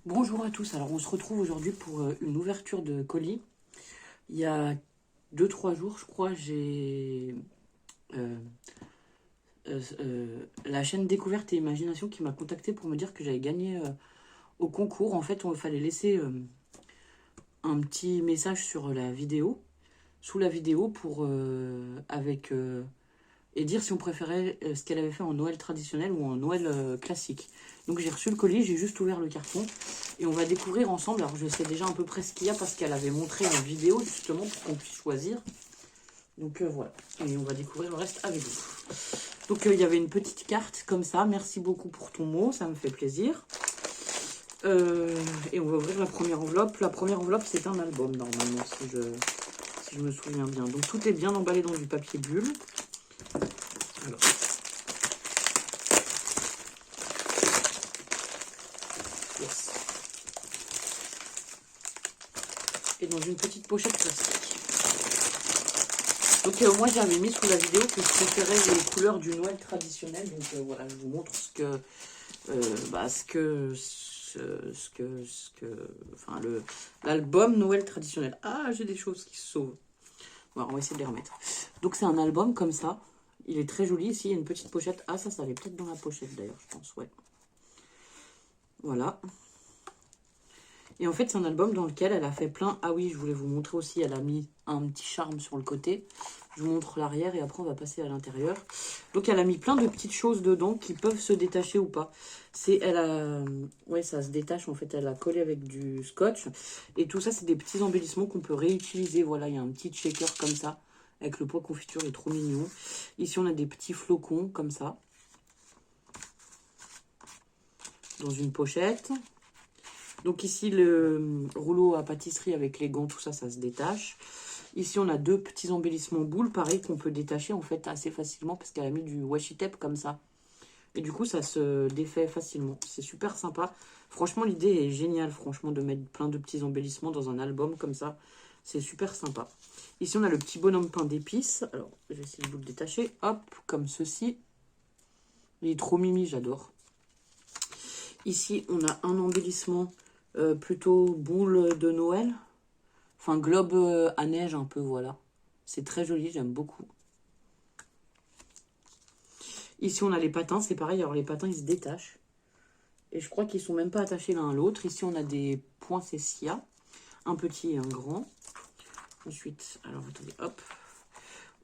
Bonjour à tous, alors on se retrouve aujourd'hui pour une ouverture de colis. Il y a 2 3 jours, je crois, j'ai euh, la chaîne Découverte et Imagination qui m'a contacté pour me dire que j'avais gagné au concours. En fait, il fallait laisser un petit message sur la vidéo, sous la vidéo, pour et dire si on préférait ce qu'elle avait fait en Noël traditionnel ou en Noël classique. Donc j'ai reçu le colis, j'ai juste ouvert le carton et on va découvrir ensemble. Alors je sais déjà à peu près ce qu'il y a parce qu'elle avait montré en vidéo justement pour qu'on puisse choisir. Donc voilà, et on va découvrir le reste avec vous. Donc il y avait une petite carte comme ça. Merci beaucoup pour ton mot, ça me fait plaisir. Et on va ouvrir la première enveloppe. La première enveloppe, c'est un album normalement, si je me souviens bien. Donc tout est bien emballé dans du papier bulle. Alors, yes. Et dans une petite pochette plastique. Donc moi j'avais mis sous la vidéo que je préférais les couleurs du Noël traditionnel. Donc voilà, je vous montre enfin l'album Noël traditionnel. Ah, j'ai des choses qui se sauvent. Bon, on va essayer de les remettre. Donc c'est un album comme ça. Il est très joli. Ici il y a une petite pochette. Ah, ça allait peut-être dans la pochette d'ailleurs, je pense, ouais. Voilà. Et en fait, c'est un album dans lequel elle a fait plein... Ah oui, je voulais vous montrer aussi, elle a mis un petit charme sur le côté. Je vous montre l'arrière et après, on va passer à l'intérieur. Donc, elle a mis plein de petites choses dedans qui peuvent se détacher ou pas. Ouais, ça se détache, en fait, elle a collé avec du scotch. Et tout ça, c'est des petits embellissements qu'on peut réutiliser. Voilà, il y a un petit shaker comme ça, avec le pot confiture, il est trop mignon. Ici, on a des petits flocons comme ça, dans une pochette. Donc ici, le rouleau à pâtisserie avec les gants, tout ça, ça se détache. Ici, on a deux petits embellissements boules, pareil, qu'on peut détacher en fait assez facilement parce qu'elle a mis du washi tape comme ça. Et du coup, ça se défait facilement. C'est super sympa. Franchement, l'idée est géniale, franchement, de mettre plein de petits embellissements dans un album comme ça. C'est super sympa. Ici, on a le petit bonhomme pain d'épices. Alors, je vais essayer de vous le détacher. Hop, comme ceci. Il est trop mimi, j'adore. Ici, on a un embellissement plutôt boule de Noël. Enfin, globe à neige un peu, voilà. C'est très joli, j'aime beaucoup. Ici, on a les patins, c'est pareil. Alors, les patins, ils se détachent. Et je crois qu'ils sont même pas attachés l'un à l'autre. Ici, on a des poinsettias. Un petit et un grand. Ensuite, alors, attendez, hop.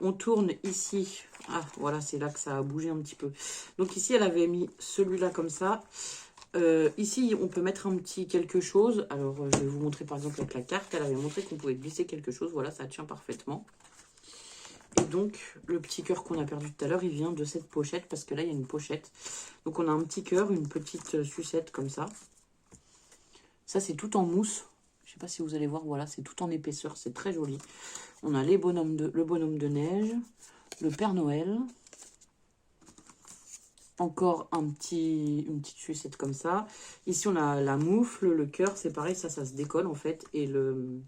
On tourne ici. Ah, voilà, c'est là que ça a bougé un petit peu. Donc ici, elle avait mis celui-là comme ça. Ici, on peut mettre un petit quelque chose. Alors, je vais vous montrer par exemple avec la carte. Elle avait montré qu'on pouvait glisser quelque chose. Voilà, ça tient parfaitement. Et donc, le petit cœur qu'on a perdu tout à l'heure, il vient de cette pochette. Parce que là, il y a une pochette. Donc, on a un petit cœur, une petite sucette comme ça. Ça, c'est tout en mousse. Je ne sais pas si vous allez voir. Voilà, c'est tout en épaisseur. C'est très joli. On a le bonhomme de neige. Le Père Noël. Encore une petite sucette comme ça. Ici, on a la moufle, le cœur, c'est pareil, ça se décolle en fait. Et le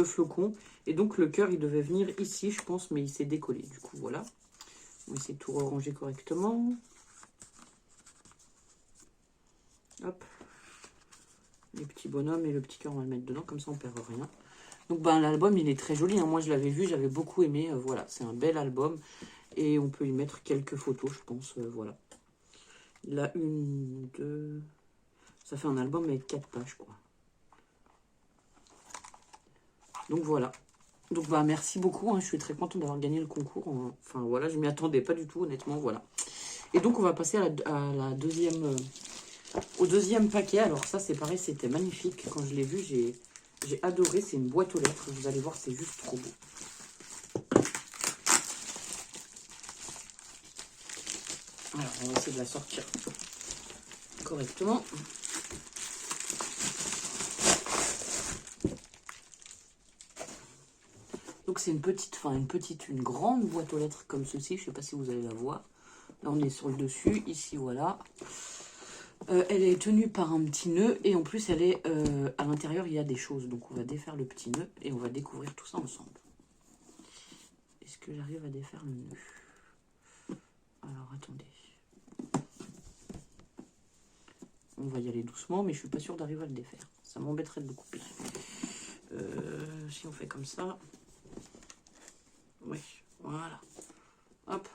flocon. Et donc, le cœur, il devait venir ici, je pense, mais il s'est décollé. Du coup, voilà. On va essayer de tout ranger correctement. Hop. Les petits bonhommes et le petit cœur, on va le mettre dedans, comme ça, on perd rien. Donc, ben, l'album, il est très joli. Hein. Moi, je l'avais vu, j'avais beaucoup aimé. Voilà, c'est un bel album. Et on peut y mettre quelques photos, je pense. Voilà. Là, une, deux... Ça fait un album avec 4 pages, quoi. Donc voilà. Donc bah merci beaucoup, hein. Je suis très contente d'avoir gagné le concours. Enfin voilà, je m'y attendais pas du tout, honnêtement, voilà. Et donc on va passer à la deuxième, au deuxième paquet. Alors ça c'est pareil, c'était magnifique. Quand je l'ai vu, j'ai adoré. C'est une boîte aux lettres. Vous allez voir, c'est juste trop beau. Alors on va essayer de la sortir correctement. Donc c'est une grande boîte aux lettres comme ceci. Je sais pas si vous allez la voir. Là on est sur le dessus. Ici voilà. Elle est tenue par un petit nœud et en plus elle est à l'intérieur il y a des choses. Donc on va défaire le petit nœud et on va découvrir tout ça ensemble. Est-ce que j'arrive à défaire le nœud? Alors attendez. On va y aller doucement, mais je suis pas sûre d'arriver à le défaire. Ça m'embêterait de le couper. Si on fait comme ça. Oui, voilà. Hop.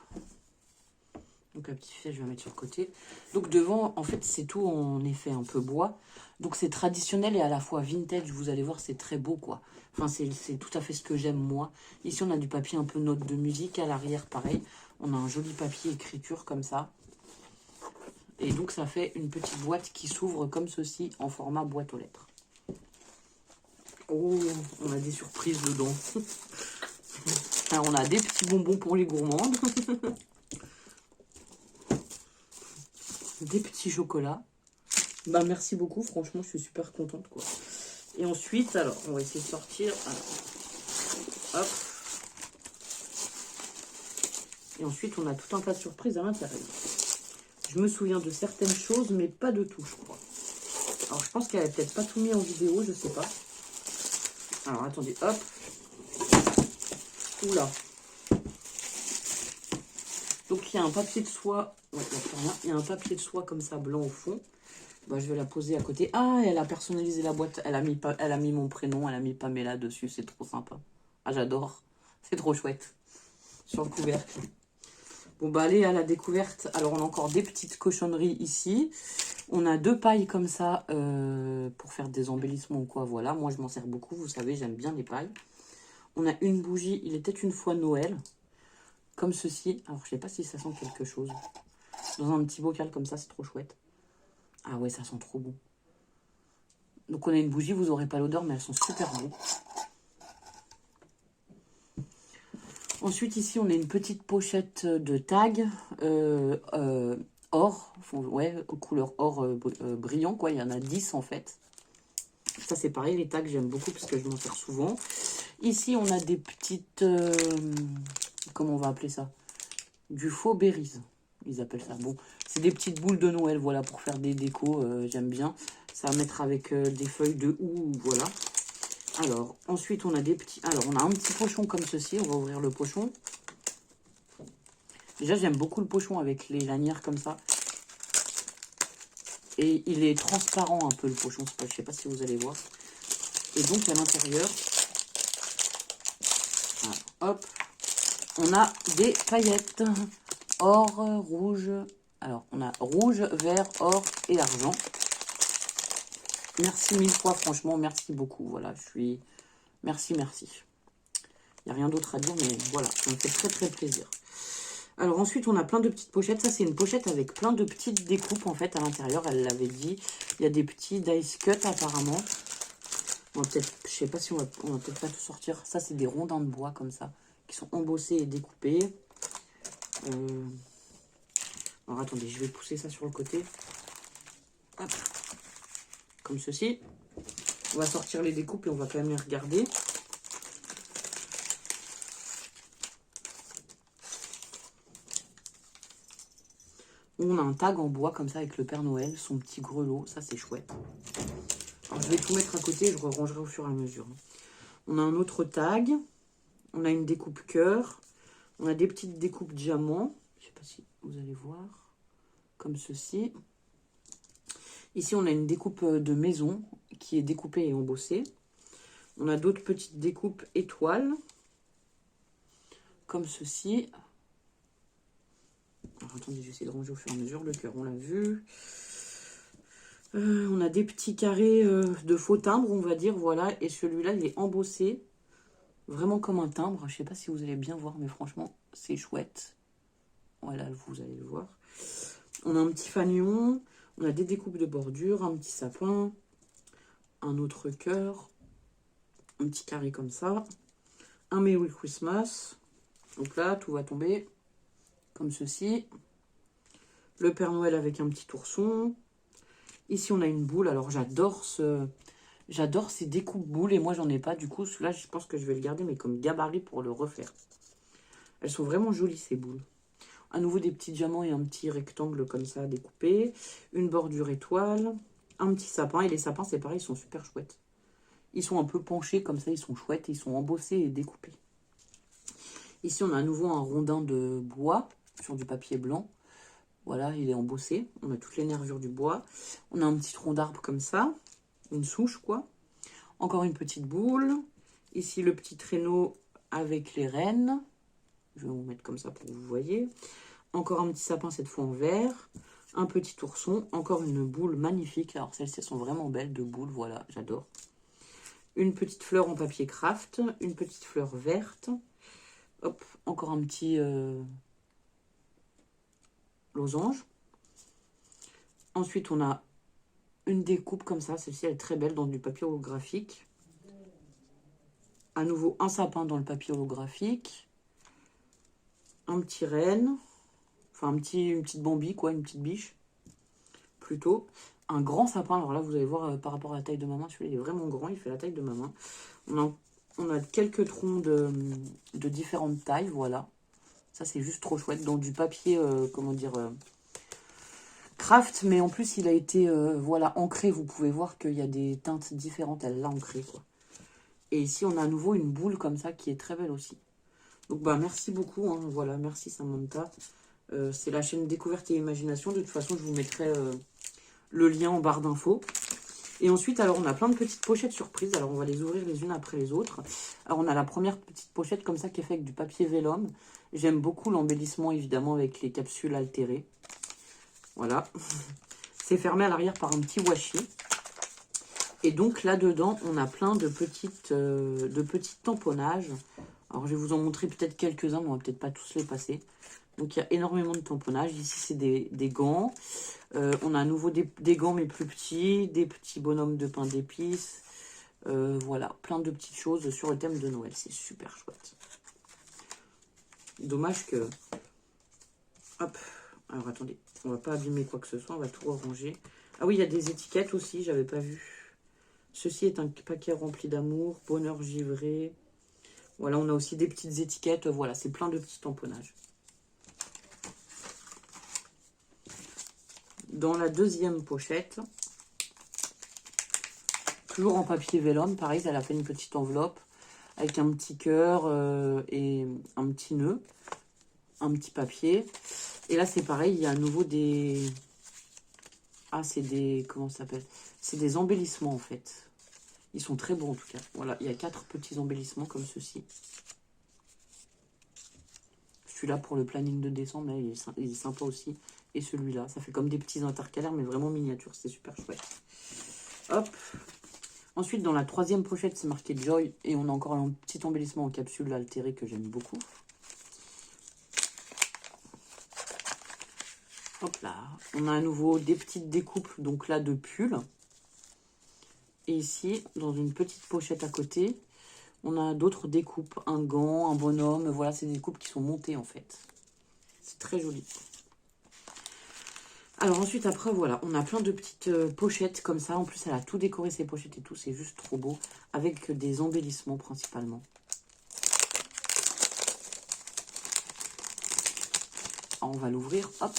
Donc la petite fille, je vais la mettre sur le côté. Donc devant, en fait, c'est tout en effet un peu bois. Donc c'est traditionnel et à la fois vintage. Vous allez voir, c'est très beau, quoi. Enfin, c'est tout à fait ce que j'aime, moi. Ici, on a du papier un peu note de musique. À l'arrière, pareil. On a un joli papier écriture comme ça. Et donc, ça fait une petite boîte qui s'ouvre comme ceci en format boîte aux lettres. Oh, on a des surprises dedans. Alors, on a des petits bonbons pour les gourmandes. Des petits chocolats. Bah, merci beaucoup. Franchement, je suis super contente, quoi. Et ensuite, alors, on va essayer de sortir. Alors, hop. Et ensuite, on a tout un tas de surprises à l'intérieur. Je me souviens de certaines choses, mais pas de tout, je crois. Alors, je pense qu'elle avait peut-être pas tout mis en vidéo, je sais pas. Alors, attendez, hop. Oula. Donc, il y a un papier de soie. Ouais, il y a un papier de soie comme ça, blanc au fond. Bah, je vais la poser à côté. Ah, elle a personnalisé la boîte. Elle a mis mon prénom, elle a mis Pamela dessus. C'est trop sympa. Ah, j'adore. C'est trop chouette. Sur le couvercle. Bon, bah, allez à la découverte. Alors, on a encore des petites cochonneries ici. On a 2 pailles comme ça pour faire des embellissements ou quoi. Voilà, moi, je m'en sers beaucoup. Vous savez, j'aime bien les pailles. On a une bougie. Il était une fois Noël. Comme ceci. Alors, je sais pas si ça sent quelque chose. Dans un petit bocal comme ça, c'est trop chouette. Ah ouais, ça sent trop bon. Donc, on a une bougie. Vous n'aurez pas l'odeur, mais elles sont super bon. Ensuite, ici, on a une petite pochette de tag or, ouais, couleur or brillant, quoi. Il y en a 10 en fait. Ça, c'est pareil, les tags, j'aime beaucoup parce que je m'en sers souvent. Ici, on a des petites... comment on va appeler ça? Du faux berries, ils appellent ça. Bon, c'est des petites boules de Noël, voilà, pour faire des décos, j'aime bien. Ça va mettre avec des feuilles de houx, voilà. Alors, ensuite, on a des petits... Alors, on a un petit pochon comme ceci. On va ouvrir le pochon. Déjà, j'aime beaucoup le pochon avec les lanières comme ça. Et il est transparent un peu, le pochon. Je ne sais pas si vous allez voir. Et donc, à l'intérieur, hop, on a des paillettes. Or, rouge. Alors, on a rouge, vert, or et argent. Merci 1000 fois, franchement, merci beaucoup. Voilà, je suis... Merci, merci. Il n'y a rien d'autre à dire, mais voilà, ça me fait très, très plaisir. Alors ensuite, on a plein de petites pochettes. Ça, c'est une pochette avec plein de petites découpes, en fait, à l'intérieur. Elle l'avait dit. Il y a des petits dice cut, apparemment. On va peut-être, je sais pas si on va peut-être pas tout sortir. Ça, c'est des rondins de bois, comme ça, qui sont embossés et découpés. Alors, attendez, je vais pousser ça sur le côté. Hop. Comme ceci. On va sortir les découpes et on va quand même les regarder. On a un tag en bois comme ça avec le Père Noël, son petit grelot, ça c'est chouette. Alors je vais tout mettre à côté et je rangerai au fur et à mesure. On a un autre tag, on a une découpe cœur, on a des petites découpes diamants, je ne sais pas si vous allez voir, comme ceci. Ici on a une découpe de maison qui est découpée et embossée. On a d'autres petites découpes étoiles, comme ceci. Alors attendez, j'essaie de ranger au fur et à mesure. Le cœur, on l'a vu. On a des petits carrés de faux timbres, on va dire, voilà. Et celui-là, il est embossé, vraiment comme un timbre. Je ne sais pas si vous allez bien voir, mais franchement, c'est chouette. Voilà, vous allez le voir. On a un petit fanion, on a des découpes de bordure, un petit sapin, un autre cœur, un petit carré comme ça, un Merry Christmas. Donc là, tout va tomber comme ceci. Le Père Noël avec un petit ourson. Ici, on a une boule. Alors, j'adore ces découpes boules. Et moi, j'en ai pas. Du coup, celui-là, je pense que je vais le garder, mais comme gabarit pour le refaire. Elles sont vraiment jolies, ces boules. À nouveau, des petits diamants et un petit rectangle comme ça, découpé. Une bordure étoile. Un petit sapin. Et les sapins, c'est pareil, ils sont super chouettes. Ils sont un peu penchés comme ça. Ils sont chouettes. Ils sont embossés et découpés. Ici, on a à nouveau un rondin de bois sur du papier blanc. Voilà, il est embossé. On a toutes les nervures du bois. On a un petit tronc d'arbre comme ça. Une souche, quoi. Encore une petite boule. Ici, le petit traîneau avec les rennes. Je vais vous mettre comme ça pour que vous voyez. Encore un petit sapin, cette fois en verre. Un petit ourson. Encore une boule magnifique. Alors, celles-ci sont vraiment belles, de boules. Voilà, j'adore. Une petite fleur en papier craft. Une petite fleur verte. Hop, encore un petit losange. Ensuite, on a une découpe comme ça. Celle-ci, elle est très belle dans du papier holographique. À nouveau, un sapin dans le papier holographique. Un petit renne. Enfin, une petite bambi, quoi, une petite biche. Plutôt. Un grand sapin. Alors là, vous allez voir par rapport à la taille de ma main. Celui-là, il est vraiment grand. Il fait la taille de ma main. On a quelques troncs de différentes tailles. Voilà. Ça, c'est juste trop chouette. Dans du papier, comment dire, craft. Mais en plus, il a été, voilà, ancré. Vous pouvez voir qu'il y a des teintes différentes. Elle l'a ancré, quoi. Et ici, on a à nouveau une boule comme ça qui est très belle aussi. Donc, bah, merci beaucoup. Hein. Voilà, merci Samantha. C'est la chaîne Découverte et Imagination. De toute façon, je vous mettrai le lien en barre d'infos. Et ensuite, alors, on a plein de petites pochettes surprises. Alors, on va les ouvrir les unes après les autres. Alors, on a la première petite pochette comme ça qui est faite avec du papier vélum. J'aime beaucoup l'embellissement, évidemment, avec les capsules altérées. Voilà. C'est fermé à l'arrière par un petit washi. Et donc, là-dedans, on a plein de petits tamponnages. Alors, je vais vous en montrer peut-être quelques-uns, mais on va peut-être pas tous les passer. Donc, il y a énormément de tamponnages. Ici, c'est des gants. On a à nouveau des gants, mais plus petits. Des petits bonhommes de pain d'épices. Voilà, plein de petites choses sur le thème de Noël. C'est super chouette. Dommage que... Hop. Alors, attendez. On va pas abîmer quoi que ce soit. On va tout ranger. Ah oui, il y a des étiquettes aussi. J'avais pas vu. Ceci est un paquet rempli d'amour. Bonheur givré. Voilà, on a aussi des petites étiquettes. Voilà, c'est plein de petits tamponnages. Dans la deuxième pochette, toujours en papier vélum, pareil, elle a fait une petite enveloppe avec un petit cœur et un petit nœud, un petit papier. Et là, c'est pareil, il y a à nouveau des... Ah, c'est des... Comment ça s'appelle? C'est des embellissements, en fait. Ils sont très beaux, en tout cas. Voilà, il y a 4 petits embellissements comme ceci. Celui-là, pour le planning de décembre, là, il est sympa aussi. Et celui-là, ça fait comme des petits intercalaires, mais vraiment miniatures. C'est super chouette. Hop. Ensuite, dans la troisième pochette, c'est marqué Joy. Et on a encore un petit embellissement en capsule altérée que j'aime beaucoup. Hop là. On a à nouveau des petites découpes, donc là, de pulls. Et ici, dans une petite pochette à côté, on a d'autres découpes. Un gant, un bonhomme. Voilà, c'est des découpes qui sont montées, en fait. C'est très joli. Alors ensuite, après, voilà, on a plein de petites pochettes comme ça. En plus, elle a tout décoré, ses pochettes et tout. C'est juste trop beau. Avec des embellissements principalement. Alors, on va l'ouvrir. Hop.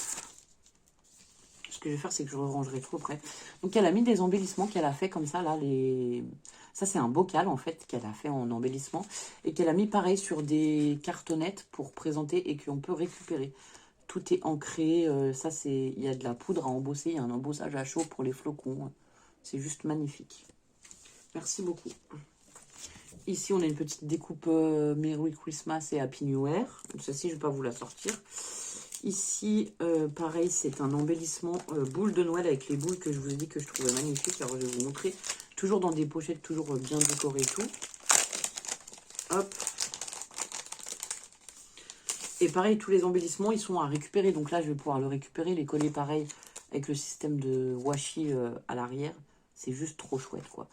Ce que je vais faire, c'est que je le rangerai tout après. Donc, elle a mis des embellissements qu'elle a fait comme ça. Là, ça, c'est un bocal, en fait, qu'elle a fait en embellissement. Et qu'elle a mis pareil sur des cartonnettes pour présenter et qu'on peut récupérer. Tout est ancré, ça c'est, il y a de la poudre à embosser, il y a un embossage à chaud pour les flocons. C'est juste magnifique. Merci beaucoup. Ici, on a une petite découpe Merry Christmas et Happy New Year. Celle-ci, je ne vais pas vous la sortir. Ici, pareil, c'est un embellissement boule de Noël avec les boules que je vous ai dit que je trouvais magnifiques. Alors, je vais vous montrer. Toujours dans des pochettes, toujours bien décorées et tout. Hop. Et pareil, tous les embellissements, ils sont à récupérer. Donc là, je vais pouvoir le récupérer, les coller pareil avec le système de washi à l'arrière. C'est juste trop chouette, quoi.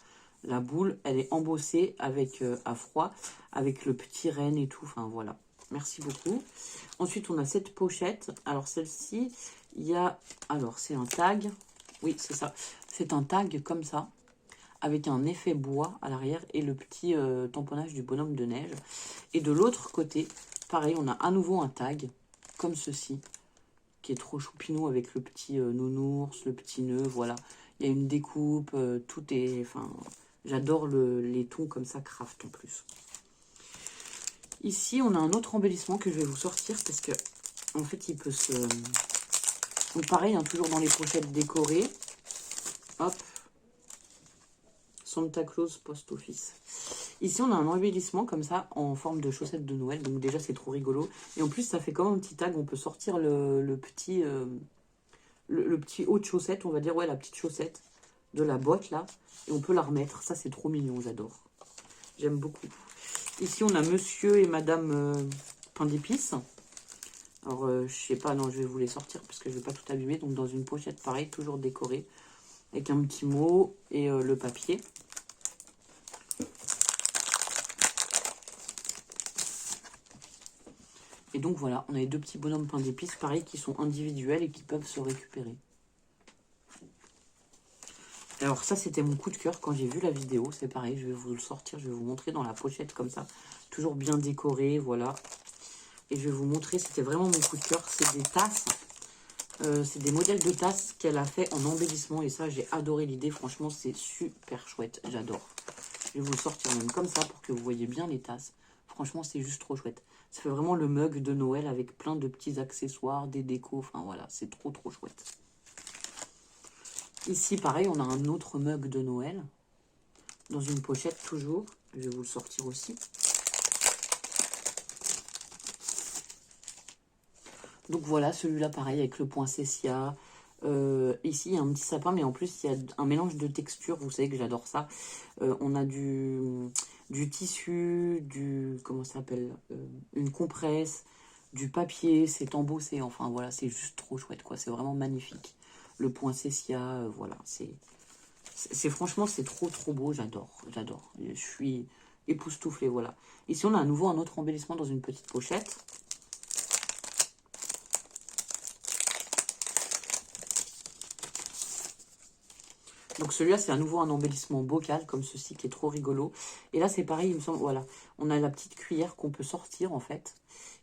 La boule, elle est embossée avec à froid, avec le petit renne et tout. Enfin, voilà. Merci beaucoup. Ensuite, on a cette pochette. Alors, celle-ci, il y a... Alors, c'est un tag. Oui, c'est ça. C'est un tag comme ça, avec un effet bois à l'arrière et le petit tamponnage du bonhomme de neige. Et de l'autre côté... Pareil, on a à nouveau un tag, comme ceci, qui est trop choupinou avec le petit nounours, le petit nœud, voilà. Il y a une découpe, tout est... Enfin, j'adore les tons comme ça, craft en plus. Ici, on a un autre embellissement que je vais vous sortir parce que, en fait, il peut se Donc pareil, hein, toujours dans les pochettes décorées. Hop. Santa Claus Post Office. Ici, on a un embellissement comme ça, en forme de chaussettes de Noël. Donc déjà, c'est trop rigolo. Et en plus, ça fait comme un petit tag. On peut sortir le petit haut de chaussette, on va dire. Ouais, la petite chaussette de la boîte, là. Et on peut la remettre. Ça, c'est trop mignon, j'adore. J'aime beaucoup. Ici, on a Monsieur et Madame Pain d'épices. Alors, je sais pas, non, je vais vous les sortir parce que je vais pas tout abîmer. Donc, dans une pochette, pareil, toujours décorée. Avec un petit mot et le papier. Et donc voilà, on a les deux petits bonhommes pain d'épices, pareil, qui sont individuels et qui peuvent se récupérer. Alors ça, c'était mon coup de cœur quand j'ai vu la vidéo. C'est pareil, je vais vous le sortir, je vais vous montrer dans la pochette comme ça. Toujours bien décoré, voilà. Et je vais vous montrer, c'était vraiment mon coup de cœur. C'est des tasses. C'est des modèles de tasses qu'elle a fait en embellissement. Et ça, j'ai adoré l'idée. Franchement, c'est super chouette. J'adore. Je vais vous le sortir même comme ça pour que vous voyez bien les tasses. Franchement, c'est juste trop chouette. Ça fait vraiment le mug de Noël avec plein de petits accessoires, des décos. Enfin, voilà, c'est trop, trop chouette. Ici, pareil, on a un autre mug de Noël. Dans une pochette, toujours. Je vais vous le sortir aussi. Donc voilà, celui-là, pareil, avec le poinsettia. Ici, il y a un petit sapin, mais en plus, il y a un mélange de textures. Vous savez que j'adore ça. On a du tissu, comment ça s'appelle, une compresse, du papier, c'est embossé. Enfin, voilà, c'est juste trop chouette, quoi. C'est vraiment magnifique. Le poinsettia, voilà, franchement, c'est trop, trop beau. J'adore, j'adore. Je suis époustouflée, voilà. Ici, on a à nouveau un autre embellissement dans une petite pochette. Donc celui-là, c'est à nouveau un embellissement bocal, comme ceci, qui est trop rigolo. Et là, c'est pareil, il me semble, voilà. On a la petite cuillère qu'on peut sortir, en fait.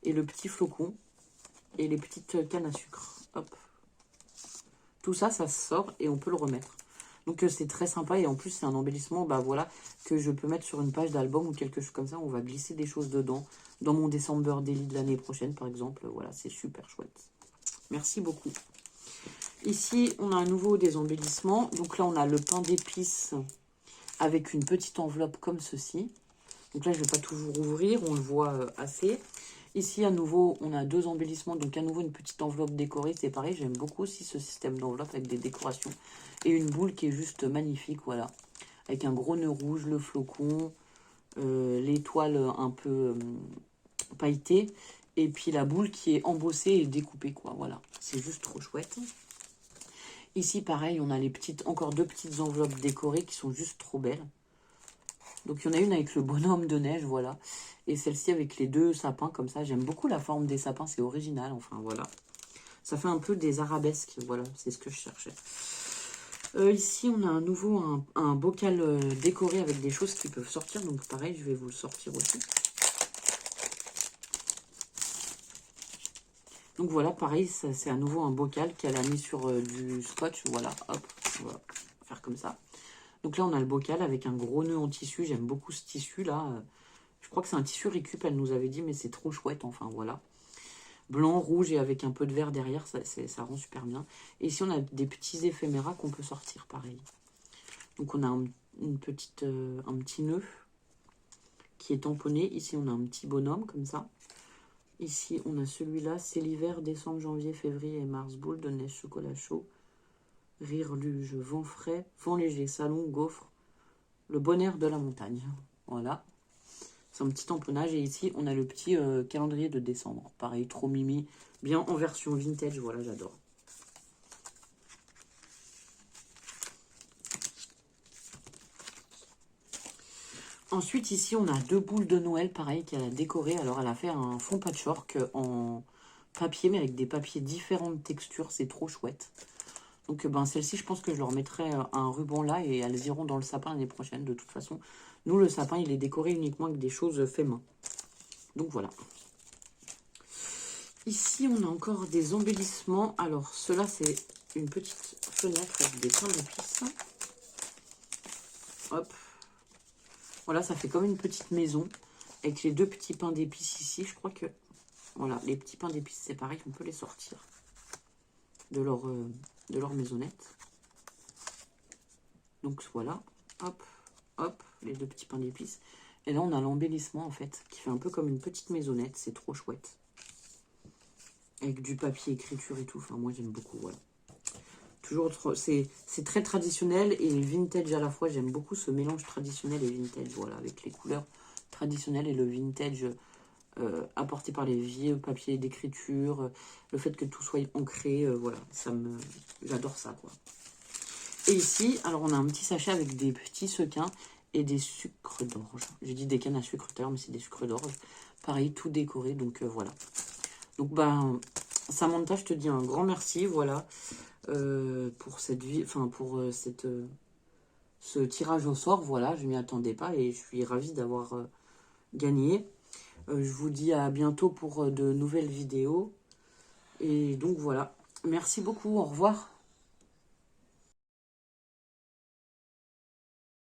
Et le petit flocon. Et les petites cannes à sucre. Hop. Tout ça, ça sort et on peut le remettre. Donc c'est très sympa. Et en plus, c'est un embellissement, bah voilà, que je peux mettre sur une page d'album ou quelque chose comme ça. On va glisser des choses dedans. Dans mon December Daily de l'année prochaine, par exemple. Voilà, c'est super chouette. Merci beaucoup. Ici, on a à nouveau des embellissements. Donc là, on a le pain d'épices avec une petite enveloppe comme ceci. Donc là, je ne vais pas toujours ouvrir, on le voit assez. Ici, à nouveau, on a deux embellissements. Donc à nouveau, une petite enveloppe décorée. C'est pareil, j'aime beaucoup aussi ce système d'enveloppe avec des décorations. Et une boule qui est juste magnifique, voilà. Avec un gros nœud rouge, le flocon, l'étoile un peu pailletée. Et puis la boule qui est embossée et découpée, quoi. Voilà, c'est juste trop chouette. Ici, pareil, on a encore deux petites enveloppes décorées qui sont juste trop belles. Donc, il y en a une avec le bonhomme de neige, voilà. Et celle-ci avec les deux sapins, comme ça. J'aime beaucoup la forme des sapins, c'est original, enfin, voilà. Ça fait un peu des arabesques, voilà, c'est ce que je cherchais. Ici, on a à nouveau un bocal décoré avec des choses qui peuvent sortir. Donc, pareil, je vais vous le sortir aussi. Donc voilà, pareil, c'est à nouveau un bocal qu'elle a mis sur du scotch. Voilà, hop, on va faire comme ça. Donc là, on a le bocal avec un gros nœud en tissu. J'aime beaucoup ce tissu-là. Je crois que c'est un tissu récup, elle nous avait dit, mais c'est trop chouette. Enfin, voilà. Blanc, rouge et avec un peu de vert derrière, ça rend super bien. Et ici, on a des petits éphéméras qu'on peut sortir, pareil. Donc on a un petit nœud qui est tamponné. Ici, on a un petit bonhomme, comme ça. Ici, on a celui-là, c'est l'hiver, décembre, janvier, février et mars. Boule de neige, chocolat chaud, rire, luge, vent frais, vent léger, salon, gaufre, le bon air de la montagne. Voilà. C'est un petit tamponnage. Et ici, on a le petit calendrier de décembre. Pareil, trop mimi. Bien en version vintage. Voilà, j'adore. Ensuite, ici, on a deux boules de Noël, pareil, qu'elle a décoré. Alors, elle a fait un fond patchwork en papier, mais avec des papiers différentes textures. C'est trop chouette. Donc, ben, celle-ci, je pense que je leur mettrai un ruban là et elles iront dans le sapin l'année prochaine. De toute façon, nous, le sapin, il est décoré uniquement avec des choses fait main. Donc, voilà. Ici, on a encore des embellissements. Alors, cela, c'est une petite fenêtre avec des pains d'épices. Hop. Voilà, ça fait comme une petite maison avec les deux petits pains d'épices ici. Je crois que, voilà, les petits pains d'épices, c'est pareil, on peut les sortir. de leur maisonnette. Donc voilà, hop, hop, les deux petits pains d'épices. Et là, on a l'embellissement, en fait, qui fait un peu comme une petite maisonnette. C'est trop chouette. Avec du papier écriture et tout. Enfin, moi, j'aime beaucoup, voilà. Toujours, c'est très traditionnel et vintage à la fois. J'aime beaucoup ce mélange traditionnel et vintage, voilà, avec les couleurs traditionnelles et le vintage apporté par les vieux papiers d'écriture. Le fait que tout soit ancré, voilà, j'adore ça, quoi. Et ici, alors on a un petit sachet avec des petits sequins et des sucres d'orge. J'ai dit des cannes à sucre tout à l'heure, mais c'est des sucres d'orge. Pareil, tout décoré, donc voilà. Donc, ben, Samantha, je te dis un grand merci, voilà, pour cette ce tirage au sort, voilà, je m'y attendais pas et je suis ravie d'avoir gagné. Je vous dis à bientôt pour de nouvelles vidéos. Et donc voilà, merci beaucoup, au revoir.